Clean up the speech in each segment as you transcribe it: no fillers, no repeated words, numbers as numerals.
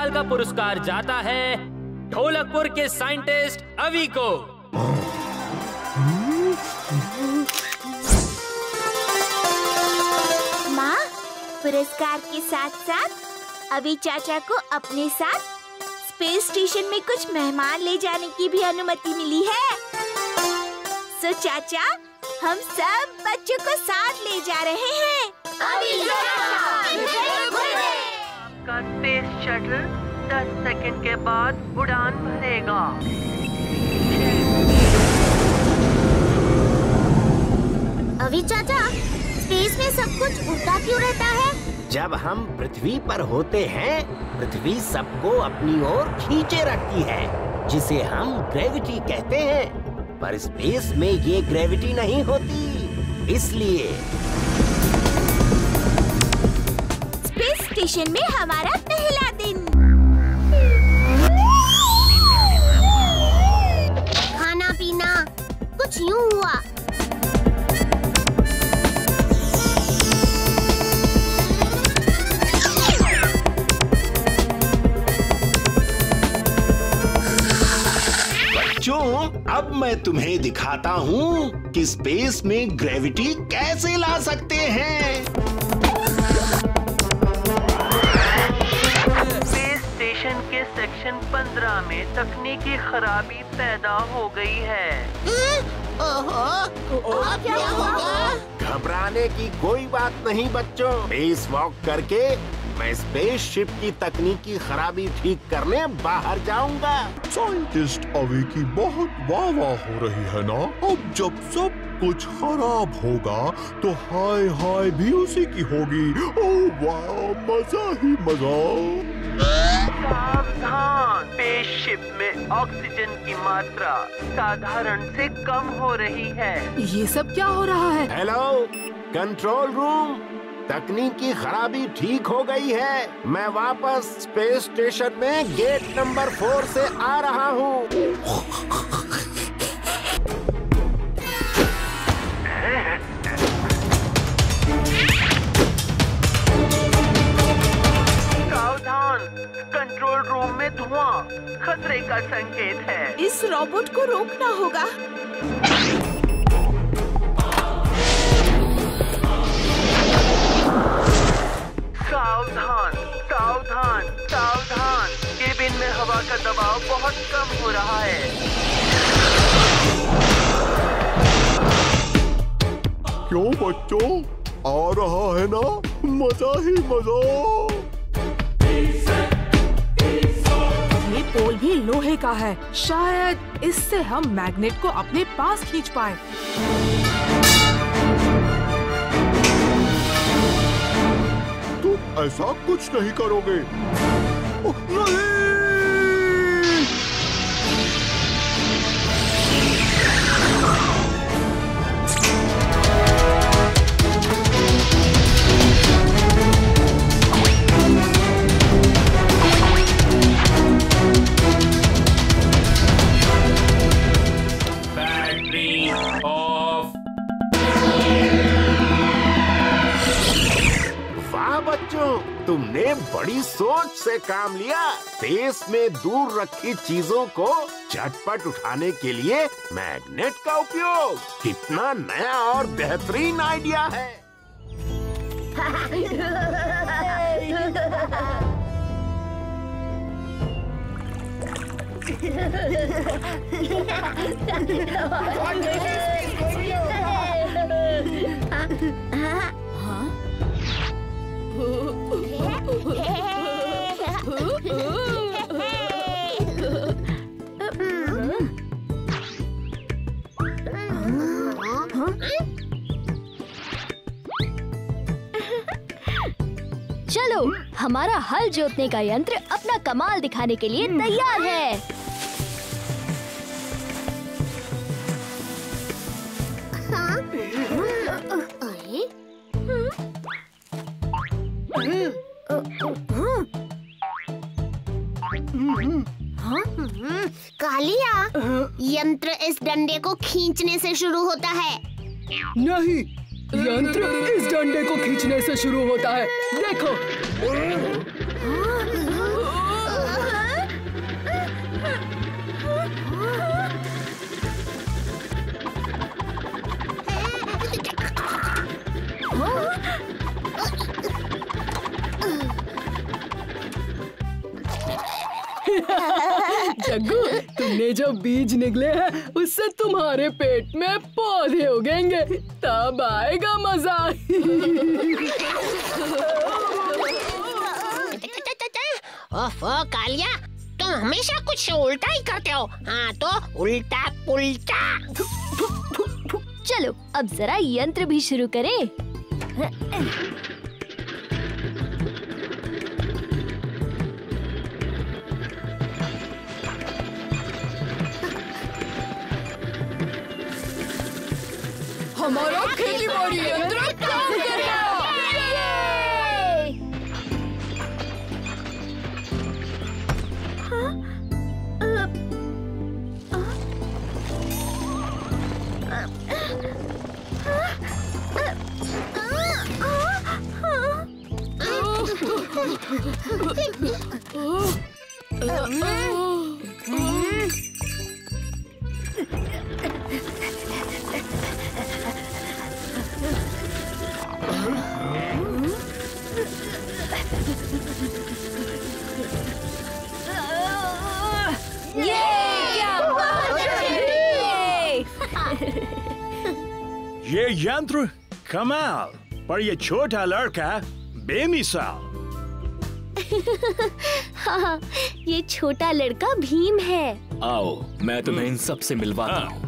साल का पुरस्कार जाता है ढोलकपुर के साइंटिस्ट अवी को। माँ, पुरस्कार के साथ साथ अभी चाचा को अपने साथ स्पेस स्टेशन में कुछ मेहमान ले जाने की भी अनुमति मिली है। सो चाचा, हम सब बच्चों को साथ ले जा रहे हैं। आपका स्पेस शटल 10 सेकंड के बाद उड़ान भरेगा। अभी चाचा, स्पेस में सब कुछ उल्टा क्यों रहता है? जब हम पृथ्वी पर होते हैं, पृथ्वी सबको अपनी ओर खींचे रखती है, जिसे हम ग्रेविटी कहते हैं। पर स्पेस में ये ग्रेविटी नहीं होती, इसलिए स्पेस स्टेशन में हमारा पहला दिन। खाना पीना कुछ यूं हुआ। बच्चों, अब मैं तुम्हें दिखाता हूँ कि स्पेस में ग्रेविटी कैसे ला सकते हैं। स्पेस स्टेशन के सेक्शन 15 में तकनीकी खराबी पैदा हो गई है। अब क्या होगा? घबराने की कोई बात नहीं बच्चों। स्पेस वॉक करके मैं स्पेसशिप की तकनीकी खराबी ठीक करने बाहर जाऊंगा। साइंटिस्ट अवी की बहुत वाह-वाह हो रही है ना। अब जब सब कुछ खराब होगा तो हाय हाय भी उसी की होगी। ओह वाह, मजा ही मजा। सावधान, स्पेसशिप में ऑक्सीजन की मात्रा साधारण से कम हो रही है। ये सब क्या हो रहा है? हेलो कंट्रोल रूम, तकनीकी खराबी ठीक हो गई है। मैं वापस स्पेस स्टेशन में गेट नंबर 4 से आ रहा हूँ। सावधान, कंट्रोल रूम में धुआं खतरे का संकेत है। इस रोबोट को रोकना होगा। सावधान, सावधान, सावधान, केबिन में हवा का दबाव बहुत कम हो रहा है। क्यों बच्चों, आ रहा है ना मजा ही मजा। ये पोल भी लोहे का है, शायद इससे हम मैग्नेट को अपने पास खींच पाए। तुम ऐसा कुछ नहीं करोगे। ओह, नहीं! Battery of. वाह बच्चों, तुमने बड़ी सोच से काम लिया। स्पेस में दूर रखी चीजों को झटपट उठाने के लिए मैग्नेट का उपयोग कितना नया और बेहतरीन आइडिया है। चलो, हमारा हल जोतने का यंत्र अपना कमाल दिखाने के लिए तैयार है। कालिया, यंत्र इस डंडे को खींचने से शुरू होता है। नहीं, यंत्र इस डंडे को खींचने से शुरू होता है। देखो। नन्हे जो बीज निकले हैं उससे तुम्हारे पेट में पौधे उगेंगे, तब आएगा मजा। ओफो कालिया, तुम हमेशा कुछ उल्टा ही करते हो। हाँ तो उल्टा पुल्टा। चलो अब जरा यंत्र भी शुरू करें। हमारा खेती बाड़ी यंत्र काम कर गया। ये यंत्र कमाल, पर ये छोटा लड़का बेमिसाल। हाँ, ये छोटा लड़का भीम है। आओ मैं तुम्हें इन सब से मिलवाता हूँ।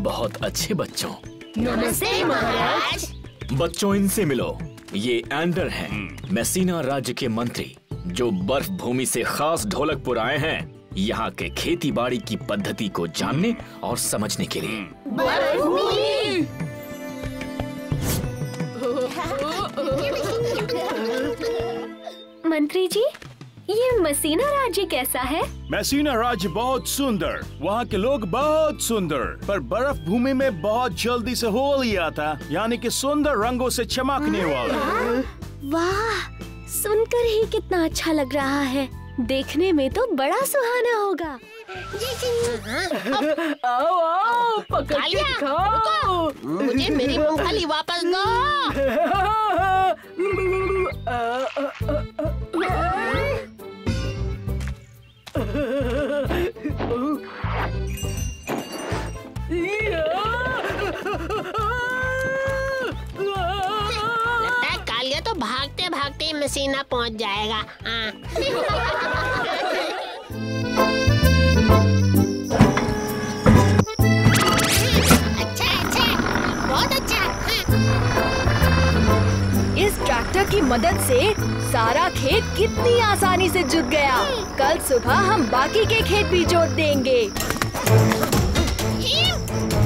बहुत अच्छे बच्चों। नमस्ते महाराज। बच्चों इनसे मिलो, ये एंडर हैं, मेसिना राज्य के मंत्री, जो बर्फ भूमि से खास ढोलकपुर आए हैं यहाँ के खेती बाड़ी की पद्धति को जानने और समझने के लिए। मंत्री जी, ये मेसिना राज्य कैसा है? मेसिना राज्य बहुत सुंदर, वहाँ के लोग बहुत सुंदर, पर बर्फ भूमि में बहुत जल्दी से होली आता, यानी कि सुंदर रंगों से चमकने वाला। वाह, सुनकर ही कितना अच्छा लग रहा है। देखने में तो बड़ा सुहाना होगा। आओ आओ, पकड़ के खाओ। मुझे मेरी मूंगफली वापस दो। लगता है कालिया तो भागते भागते मेसिना पहुंच जाएगा। अच्छा, बहुत अच्छा। इस ट्रैक्टर की मदद से सारा खेत कितनी आसानी से जुत गया। कल सुबह हम बाकी के खेत भी जोत देंगे।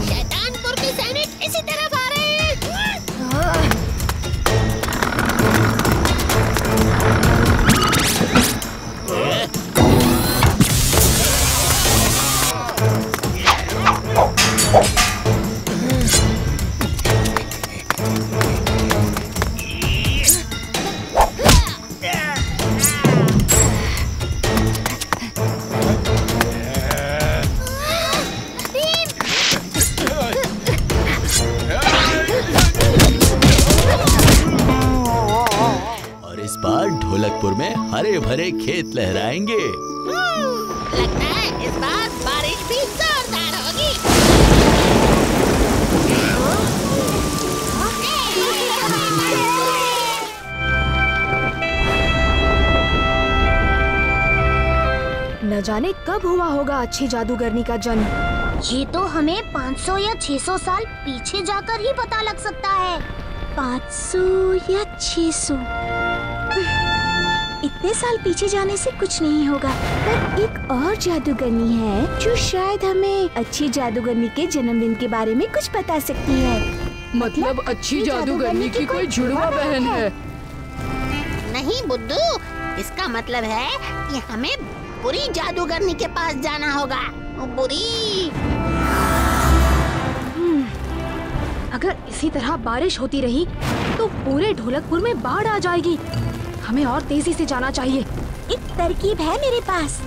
शैतानपुर के सैनिक इसी तरफ आ रहे हैं। ढोलकपुर में हरे भरे खेत लहराएंगे। लगता है इस बार बारिश भी जोरदार होगी। न जाने कब हुआ होगा अच्छी जादूगरनी का जन्म। ये तो हमें 500 या 600 साल पीछे जाकर ही पता लग सकता है। 500 या 600, इतने साल पीछे जाने से कुछ नहीं होगा। पर एक और जादूगरनी है जो शायद हमें अच्छी जादूगरनी के जन्मदिन के बारे में कुछ बता सकती है। मतलब अच्छी जादूगरनी की कोई जुड़वा बहन है? नहीं बुद्धू, इसका मतलब है कि हमें बुरी जादूगरनी के पास जाना होगा। बुरी। अगर इसी तरह बारिश होती रही तो पूरे ढोलकपुर में बाढ़ आ जाएगी। हमें और तेजी से जाना चाहिए। एक तरकीब है मेरे पास।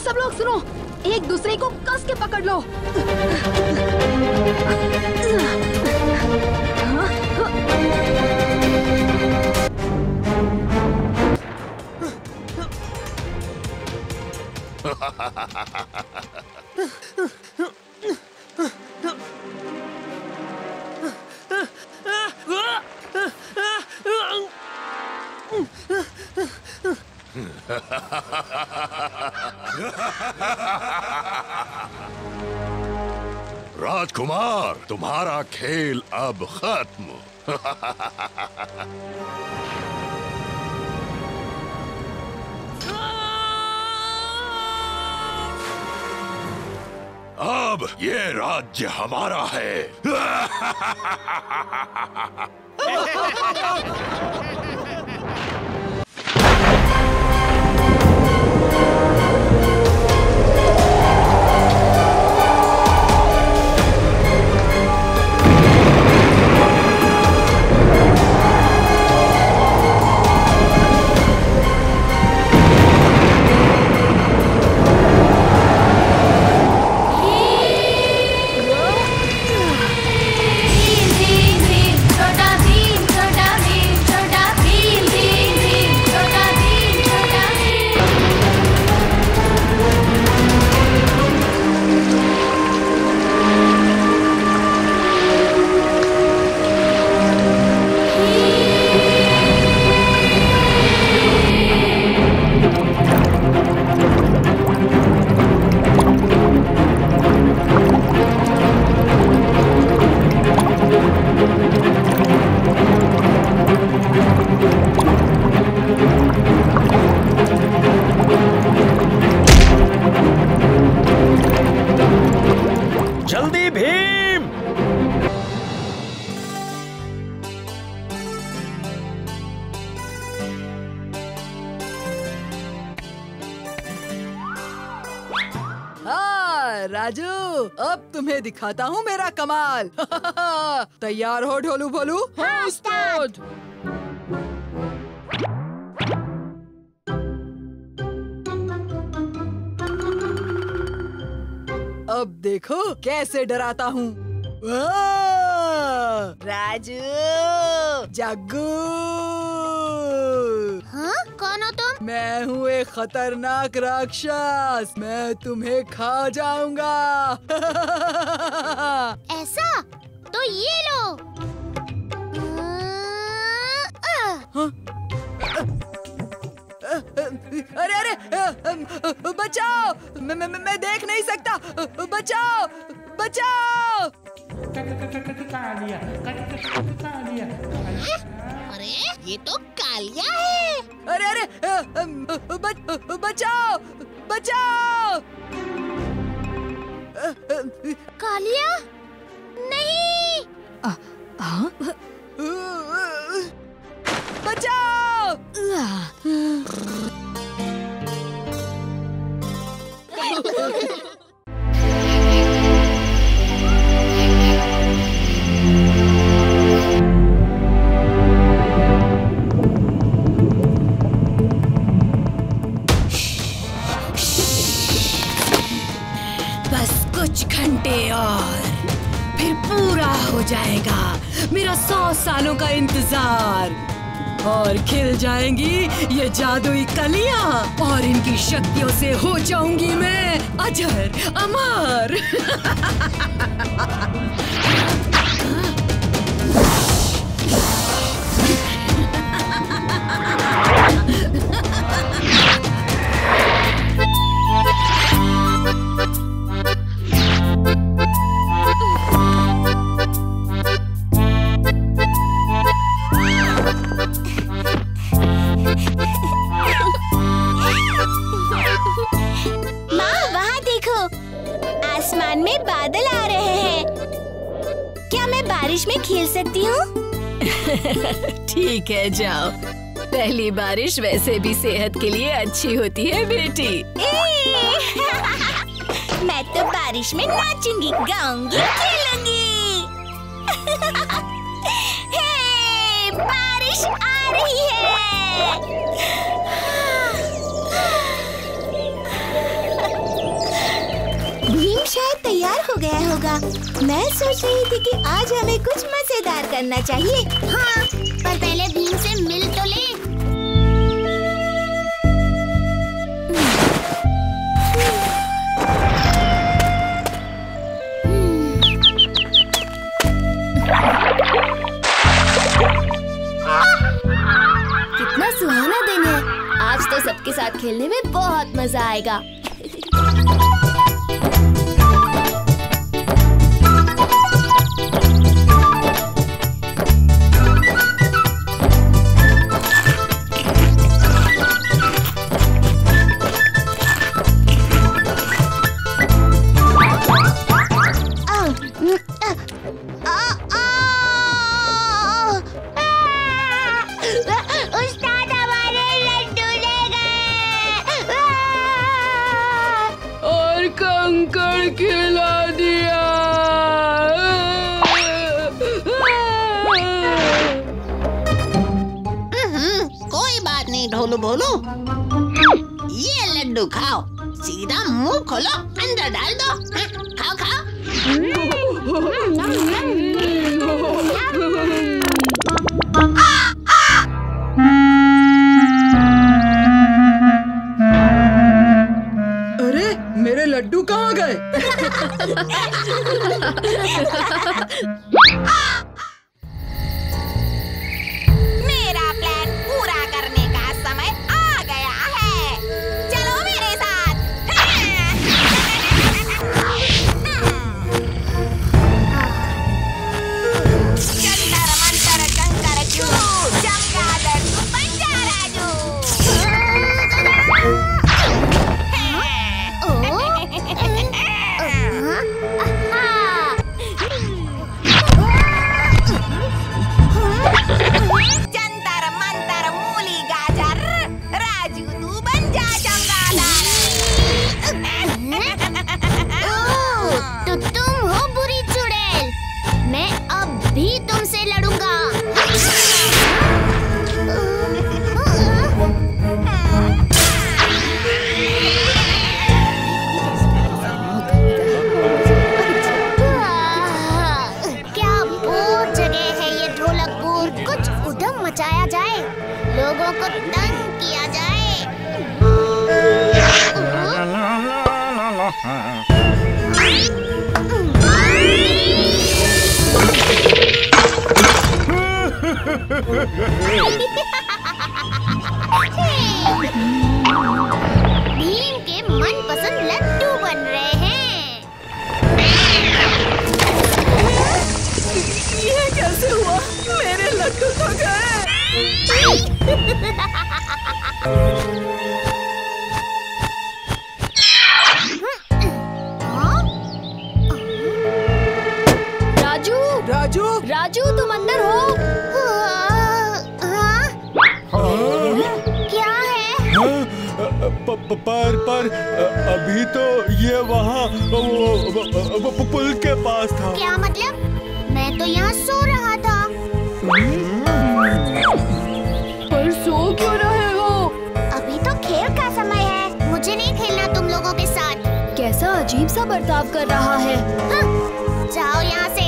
सब लोग सुनो, एक दूसरे को कस के पकड़ लो। राजकुमार, तुम्हारा खेल अब खत्म। अब ये राज्य हमारा है। राजू, अब तुम्हें दिखाता हूँ मेरा कमाल। तैयार हो ढोलू भोलू? हाँ, उस्ताद। अब देखो कैसे डराता हूँ। राजू, जग्गू। हाँ? कौन हो तुम? मैं हूँ एक खतरनाक राक्षस। मैं तुम्हें खा जाऊंगा। ऐसा? तो ये लो। हाँ? अरे अरे, बचाओ! मैं देख नहीं सकता। बचाओ! बचाओ! अरे ये तो कालिया है। अरे अरे, बचाओ! बचाओ! कालिया? नहीं। बचाओ! बस कुछ घंटे और फिर पूरा हो जाएगा मेरा 100 सालों का इंतजार और खिल जाएंगी ये जादुई कलियां और इनकी शक्तियों से हो जाऊंगी मैं अजर अमर। आसमान में बादल आ रहे हैं। क्या मैं बारिश में खेल सकती हूँ? ठीक है, जाओ। पहली बारिश वैसे भी सेहत के लिए अच्छी होती है बेटी। मैं तो बारिश में नाचूंगी, गाऊंगी, खेलूंगी। हे, बारिश आ रही है। गया होगा। मैं सोच रही थी कि आज हमें कुछ मजेदार करना चाहिए। हाँ, पर पहले भीम से मिल तो ले। कितना सुहाना दिन है। आज तो सबके साथ खेलने में बहुत मजा आएगा। उस्ताद हमारे लड्डू ले गए। और कंकड़ खिला दिया। कोई बात नहीं ढोलू भोलू, ये लड्डू खाओ, सीधा मुंह खोलो, अंदर डाल दो। हाँ, खाओ खाओ। अरे मेरे लड्डू कहाँ गए? मेरा प्लान पूरा करने का समय आ गया है। चलो मेरे साथ। जंतर मंतर कंकर क्यों, चमगादड़ तू बन जा राजू। जंतर मंतर मूली गाजर, राजू तू बन जा चमगादड़। तो तुम हो बुरी चुड़ैल, मैं अब भी तुमसे लड़ूंगा। क्या बोर जगह है ये ढोलकपुर। कुछ उधम मचाया जाए, लोगों को तंग किया जाए। भीम के मनपसंद लड्डू बन रहे हैं। ये कैसे हुआ? मेरे लड्डू तो गए। राजू, राजू, राजू तुम अंदर हो? क्या है? पर अभी तो ये वहाँ पुल के पास था। क्या मतलब? मैं तो यहाँ सो रहा था। पर सो क्यों रहे हो? अभी तो खेल का समय है, मुझे नहीं खेलना तुम लोगों के साथ। कैसा अजीब सा बर्ताव कर रहा है। हाँ, जाओ यहाँ से।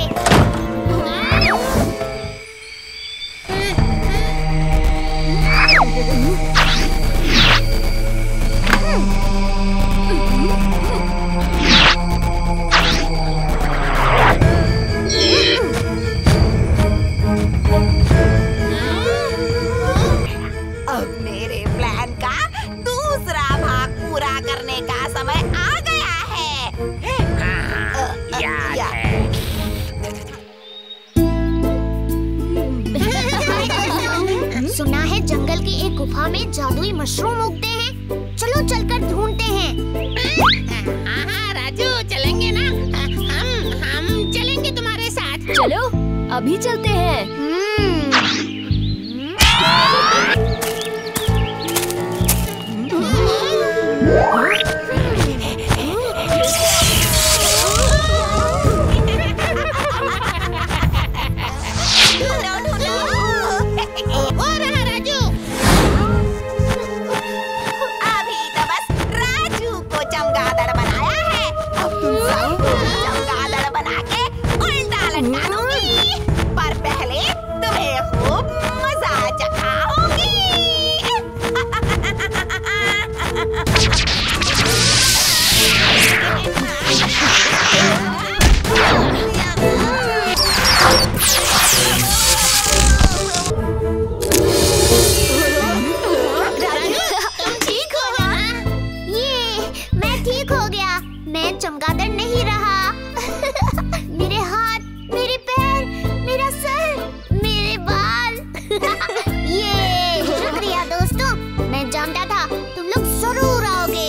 अब मेरे प्लान का दूसरा भाग पूरा करने का समय आ गया है। याद है। सुना है जंगल की एक गुफा में जादुई मशरूम उगते हैं। चलो चलकर ढूंढते हैं। हाँ राजू, चलेंगे ना? हम चलेंगे तुम्हारे साथ। चलो अभी चलते हैं। अभी तो बस राजू को चमगादड़ बनाया है। अब तुम सब चमगादड़ चमगादड़ नहीं रहा। मेरे हाथ, मेरे पैर, मेरा सर, मेरे बाल। ये शुक्रिया दोस्तों, मैं जानता था तुम लोग जरूर आओगे।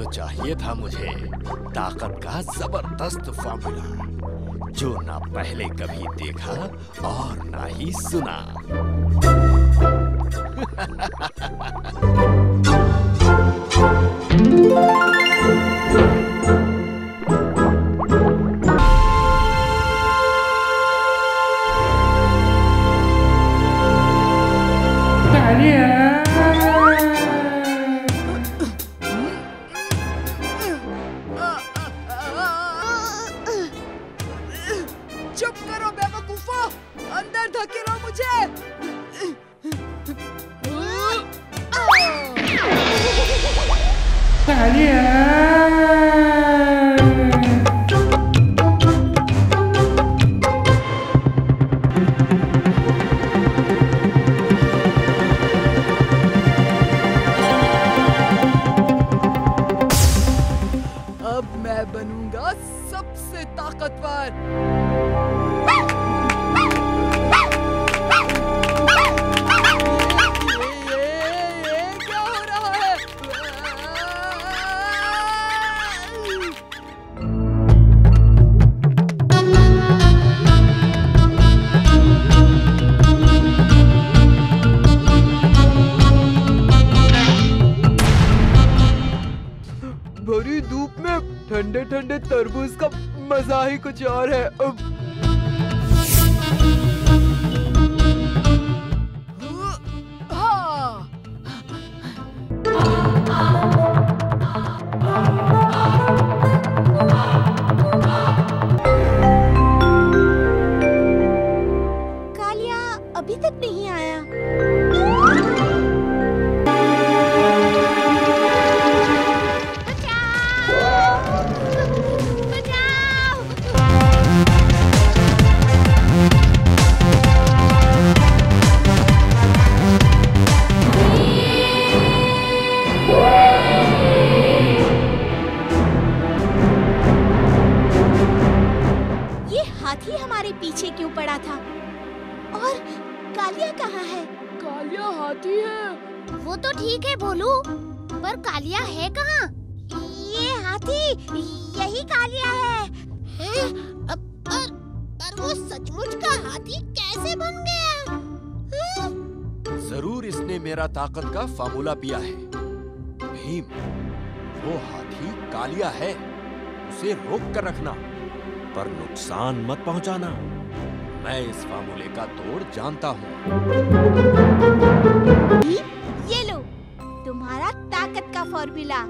चाहिए था मुझे ताकत का जबरदस्त फार्मूला, जो ना पहले कभी देखा और ना ही सुना। चुप करो बेवकूफो, अंदर धकेलो मुझे। अब मैं बनूंगा सबसे ताकतवर। क्या हो रहा है? भरी धूप में ठंडे ठंडे तरबूज का मजा ही कुछ और है। कालिया अभी तक नहीं आया। हाथी हमारे पीछे क्यों पड़ा था? और कालिया कहाँ है? कालिया हाथी है। वो तो ठीक है भोलू, पर कालिया है कहाँ? ये हाथी यही कालिया है। पर वो सचमुच का हाथी कैसे बन गया? जरूर इसने मेरा ताकत का फार्मूला पिया है। भीम, वो हाथी कालिया है, उसे रोक कर रखना, पर नुकसान मत पहुंचाना। मैं इस फार्मूले का तोड़ जानता हूँ। ये लो तुम्हारा ताकत का फॉर्मूला।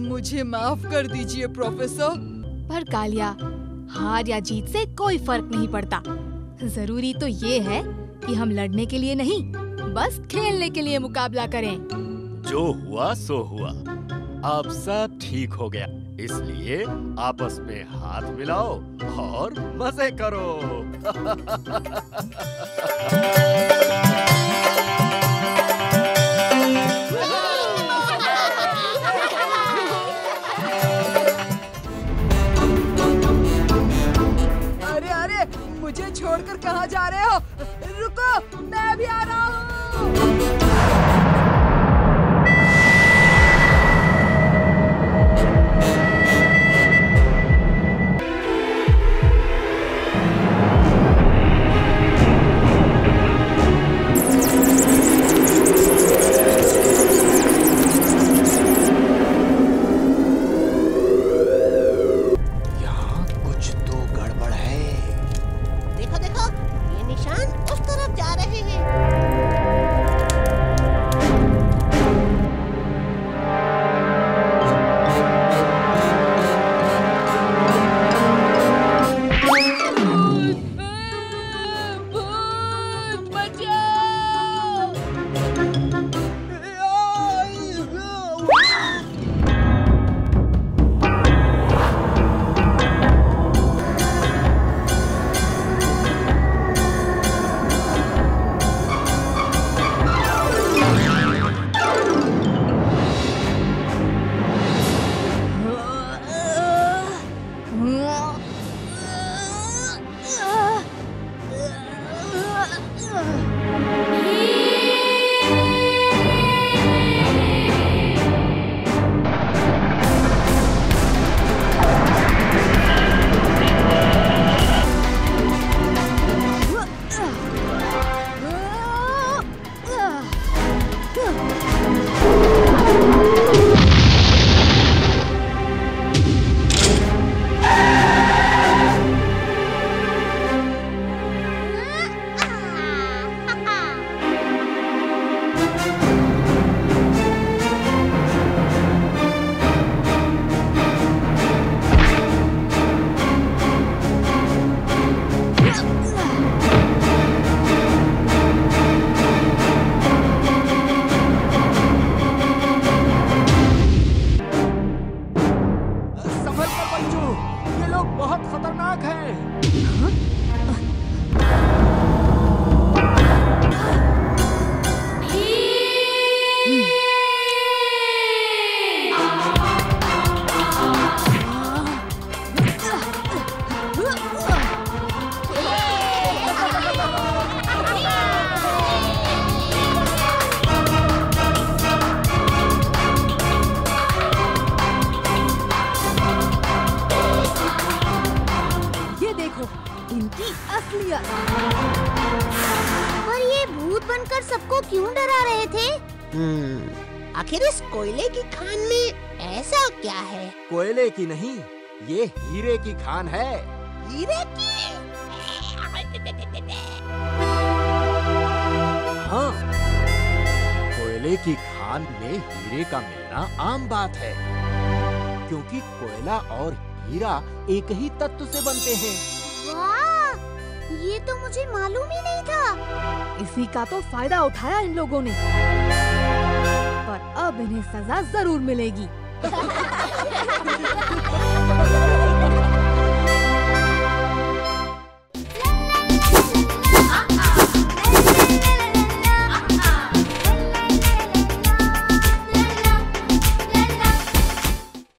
मुझे माफ कर दीजिए प्रोफेसर। पर कालिया, हार या जीत से कोई फर्क नहीं पड़ता। जरूरी तो ये है कि हम लड़ने के लिए नहीं, बस खेलने के लिए मुकाबला करें। जो हुआ सो हुआ, अब सब ठीक हो गया, इसलिए आपस में हाथ मिलाओ और मजे करो। छोड़कर कहाँ जा रहे हो? रुको, मैं भी आ रहा हूँ। पर ये भूत बनकर सबको क्यों डरा रहे थे? आखिर इस कोयले की खान में ऐसा क्या है? कोयले की नहीं, ये हीरे की खान है। हीरे की? हाँ, कोयले की खान में हीरे का मिलना आम बात है, क्योंकि कोयला और हीरा एक ही तत्व से बनते हैं। वाह, ये तो मुझे मालूम ही नहीं था। इसी का तो फायदा उठाया इन लोगों ने, पर अब इन्हें सजा जरूर मिलेगी।